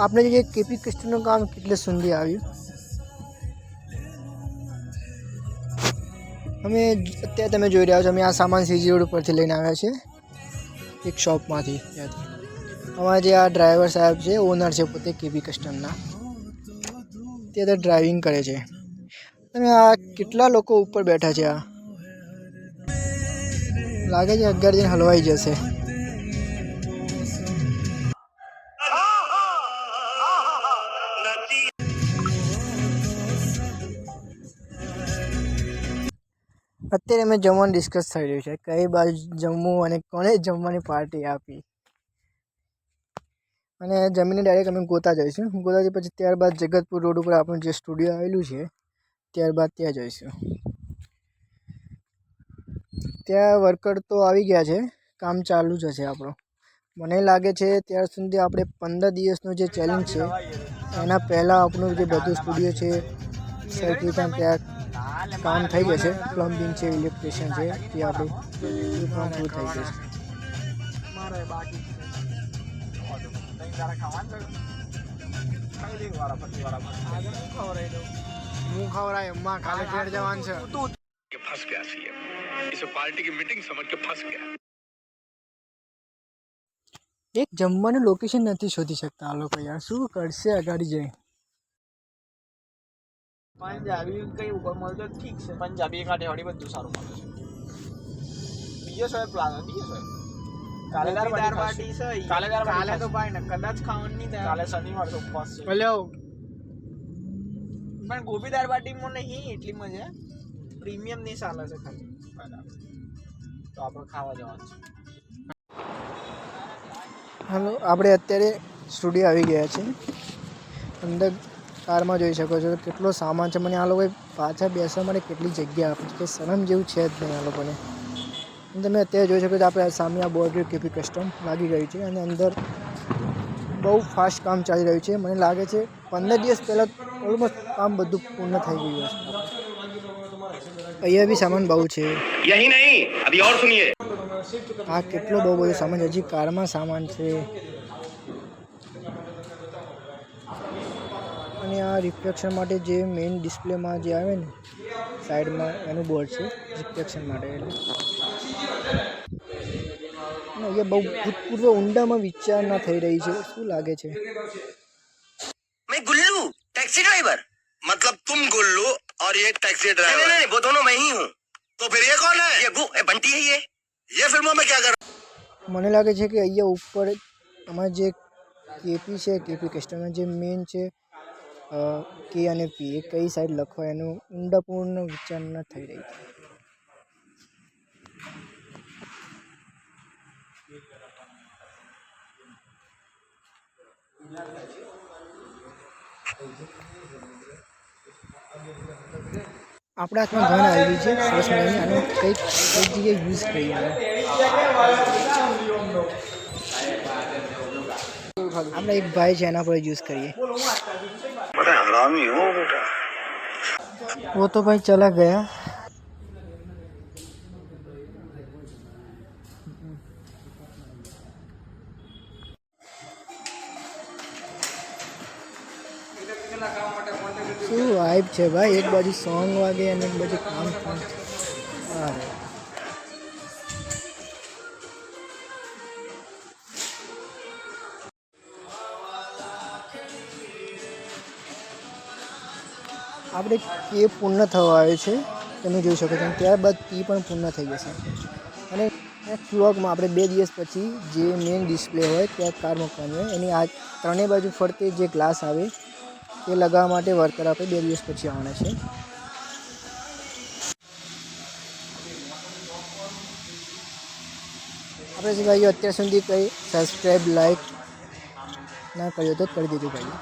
આપણે જે કેપી કસ્ટમનું કામ કેટલે સુધી આવ્યું. અમે અત્યારે તમે જોઈ રહ્યા છો, અમે આ સામાન સીજી રોડ ઉપરથી લઈને આવ્યા છે, એક શોપમાંથી. ત્યાંથી અમારા જે આ ડ્રાઈવર સાહેબ છે, ઓનર છે પોતે કેપી કસ્ટમના, તે તો ડ્રાઇવિંગ કરે છે. અને આ કેટલા લોકો ઉપર બેઠા છે. આ લાગે છે 11 દિન હલવાઈ જશે. અત્યારે અમે જમવાનું ડિસ્કસ થઈ રહ્યું છે, કઈ બાજુ જમવું અને કોને જમવાની પાર્ટી આપી. અને જમીને ડાયરેક્ટ અમે ગોતા જઈશું. ગોતાથી પછી ત્યારબાદ જગતપુર રોડ ઉપર આપણું જે સ્ટુડિયો આવેલું છે, ત્યારબાદ ત્યાં જઈશું. ત્યાં વર્કર તો આવી ગયા છે, કામ ચાલુ જ હશે આપણો. મને લાગે છે ત્યાર સુધી આપણે 15 દિવસનો જે ચેલેન્જ છે, એના પહેલાં આપણું જે બધું સ્ટુડિયો છે સરખી ત્યાં કામ થઈ જશે. પ્લમ્બિંગ છે, ઇલેક્ટ્રિશિયન છે, તે આપણું કામ પૂરું થઈ જશે. હું ખવડાય એમાં કાલે ઘેર જવાનું છે. फंस गया सीएम, इसे पार्टी की मीटिंग समझ के फंस गया. એક જમવાનું લોકેશન નથી શોધી શકતા આ લોકો. યાર શું કરશે અગાડી જઈ. પંજાબી કઈ ઉપર મળતો ઠીક છે, પંજાબી કાઠિયાવાડી બધું સારું મળે છે. બીજો સાહેબ પ્લાન બીજો સાહેબ કાલે દાળ બાટી છે. કાલે તો ભાઈ ને કદાચ ખાવાનું નહીં થાય. કાલે શનિવાર તો ઉપવાસ છે. ભલે પણ ગોબી દાળ બાટીમાં નહીં એટલી મજા, પ્રીમિયમ નહીં ચાલે છે ખાલી. તો આપણે ખાવા જવાનું છે. હાલો, આપણે અત્યારે સ્ટુડિયો આવી ગયા છે. અંદર કારમાં જોઈ શકો છો કેટલો સામાન છે. મને આ લોકોએ પાછા બેસવા માટે કેટલી જગ્યા આપી છે, શરમ જેવું છે જ નહીં આ લોકોને. તમે અત્યારે જોઈ શકો છો આપણે સામે આ બોર્ડ કેપી કસ્ટમ લાગી ગયું છે અને અંદર બહુ ફાસ્ટ કામ ચાલી રહ્યું છે. મને લાગે છે 15 દિવસ પહેલાં ઓલમોસ્ટ કામ બધું પૂર્ણ થઈ ગયું છે. અહીંયા બી સામાન બહુ છે. यही नहीं, अभी और सुनिए. આ કેટલો બહુ બધો સામાન, હજી કારમાં સામાન છે. અને આ રિફ્લેક્શન માટે જે મેઇન ડિસ્પ્લેમાં જે આવે ને સાઈડમાં એનું બોર્ડ છે રિફ્લેક્શન માટે. એટલે અહીંયા બહુ ભૂતપૂર્વ ઊંડામાં વિચારણા થઈ રહી છે. શું લાગે છે? मैं गुल्लू टैक्सी ड्राइवर. मतलब तुम गुल्लू और ये टैक्सी ड्राइवर? नहीं, वो दोनों मैं ही हूँ. तो फिर ये कौन है? ये बंटी है. ये फिल्मों में क्या कर? મને લાગે છે કે અહીંયા ઉપર અમારા જે કેપી છે, કેપી કસ્ટમર જે મેઇન છે, કે અને પી એ કઈ સાઈડ લખવા એનું ઊંડાપૂર્ણ વિચારણા થઈ રહી છે. આપણા હાથમાં ઘણ આવી છે સરસ મજાની. આને કઈ જગ્યાએ યુઝ કરીએ. આપણે એક ભાઈ છે એના પર યુઝ કરીએ. वो तो भाई चला गया. શું વાઇબ છે ભાઈ, એક બાજુ સોંગ વાગે અને એક બાજુ કામ થાય. અરે આપણે કે પૂર્ણ થવા આવે છે, તમે જોઈ શકો છો. ત્યારબાદ પી પણ પૂર્ણ થઈ જશે. અને નેક્સ્ટ વ્લોગમાં આપણે 2 દિવસ પછી જે મેઇન ડિસ્પ્લે હોય ત્યાં કાર મૂકવાની હોય, એની આ ત્રણેય બાજુ ફરતે જે ગ્લાસ આવે એ લગાવવા માટે વર્કર આપણે 2 દિવસ પછી આવવાના છે. આપણે જે ભાઈઓ અત્યાર સુધી કંઈ સબસ્ક્રાઈબ લાઈક ના કર્યો તો કરી દીધું ભાઈ.